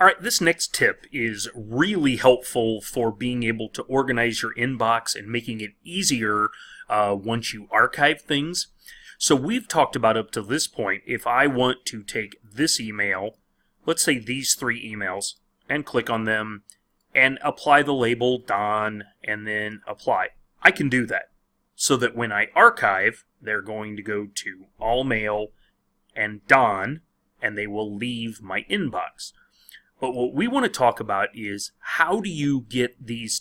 All right, this next tip is really helpful for being able to organize your inbox and making it easier once you archive things. So we've talked about up to this point, if I want to take this email, let's say these three emails, and click on them and apply the label Don and then apply. I can do that so that when I archive, they're going to go to all mail and Don, and they will leave my inbox. But what we want to talk about is how do you get these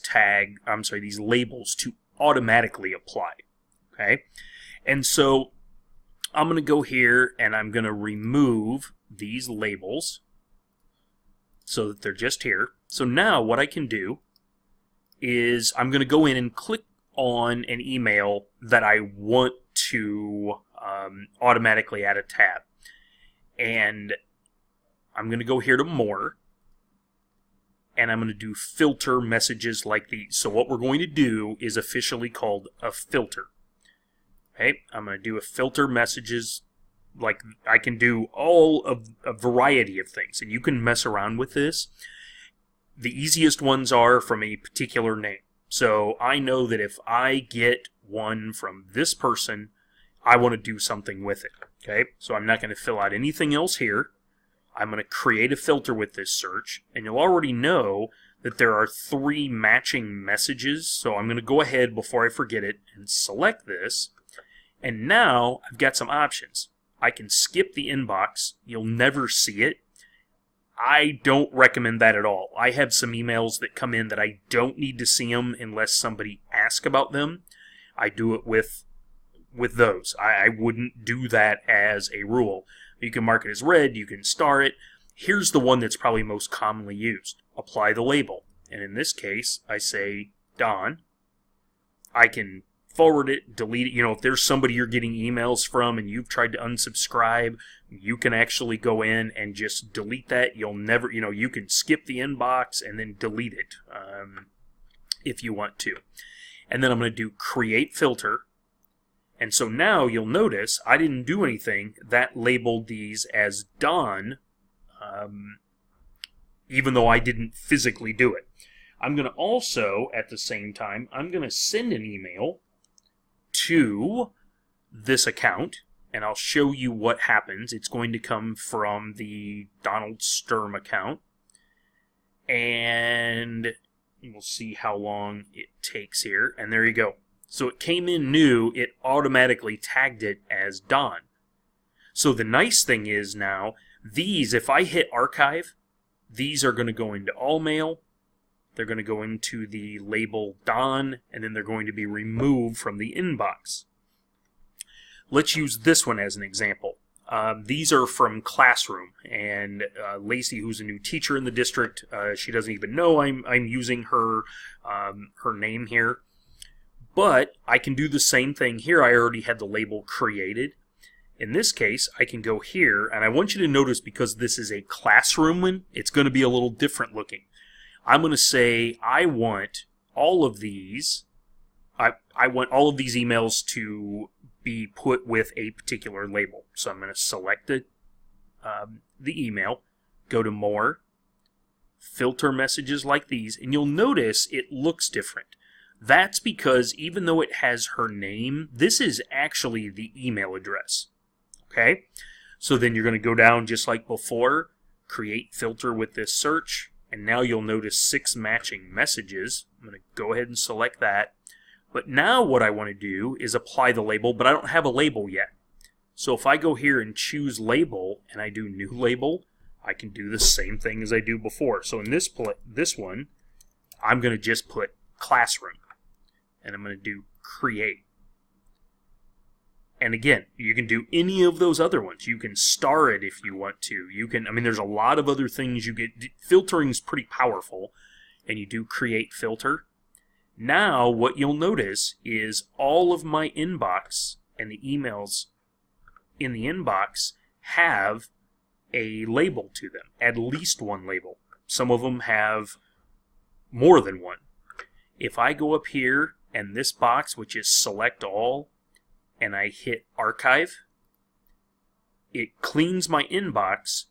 these labels to automatically apply. Okay? And so I'm going to go here and I'm going to remove these labels so that they're just here. So now what I can do is I'm going to go in and click on an email that I want to automatically add a tab. And I'm going to go here to More, and I'm going to do filter messages like these. So what we're going to do is officially called a filter. Okay, I'm going to do a filter messages, like I can do all of a variety of things, and you can mess around with this. The easiest ones are from a particular name. So I know that if I get one from this person, I want to do something with it. Okay, so I'm not going to fill out anything else here. I'm going to create a filter with this search, and you'll already know that there are 3 matching messages. So I'm going to go ahead before I forget it and select this. And now I've got some options. I can skip the inbox. You'll never see it. I don't recommend that at all. I have some emails that come in that I don't need to see them unless somebody asks about them. I do it with those. I wouldn't do that as a rule. You can mark it as read, you can star it. Here's the one that's probably most commonly used. Apply the label. And in this case, I say Don. I can forward it, delete it. If there's somebody you're getting emails from and you've tried to unsubscribe, you can actually go in and just delete that. You'll never, you can skip the inbox and then delete it if you want to. And then I'm going to do create filter. And so now you'll notice I didn't do anything. That labeled these as Don, even though I didn't physically do it. I'm going to also, at the same time, I'm going to send an email to this account, and I'll show you what happens. It's going to come from the Donald Sturm account, and we'll see how long it takes here. And there you go. So it came in new, it automatically tagged it as Don. So the nice thing is now, these, if I hit archive, these are going to go into all mail, they're going to go into the label Don, and then they're going to be removed from the inbox. Let's use this one as an example. These are from Classroom, and Lacey, who's a new teacher in the district, she doesn't even know I'm using her name here. But I can do the same thing here. I already had the label created. In this case, I can go here, and I want you to notice because this is a Classroom one, it's going to be a little different looking. I'm going to say I want all of these. I want all of these emails to be put with a particular label. So I'm going to select the email, go to More, filter messages like these, and you'll notice it looks different. That's because even though it has her name, this is actually the email address. Okay? So then you're going to go down just like before, create filter with this search, and now you'll notice 6 matching messages. I'm going to go ahead and select that. But now what I want to do is apply the label, but I don't have a label yet. So if I go here and choose label, and I do new label, I can do the same thing as I do before. So in this one, I'm going to just put Classroom. And I'm going to do create. And again, you can do any of those other ones. You can star it if you want to. There's a lot of other things you get. Filtering is pretty powerful. And you do create filter. Now, what you'll notice is all of my inbox and the emails in the inbox have a label to them. At least one label. Some of them have more than one. If I go up here, and this box, which is select all, and I hit archive, it cleans my inbox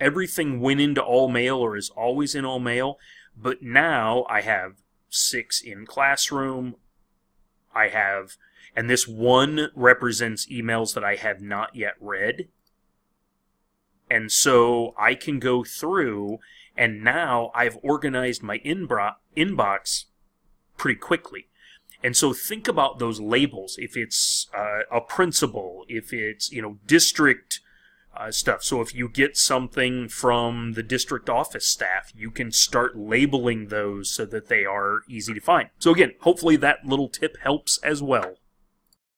everything went into all mail or is always in all mail, but now I have 6 in Classroom. I have, and this one represents emails that I have not yet read. And so I can go through, and now I've organized my inbox pretty quickly. And so think about those labels. If it's a principal, if it's, district stuff. So if you get something from the district office staff, you can start labeling those so that they are easy to find. So again, hopefully that little tip helps as well.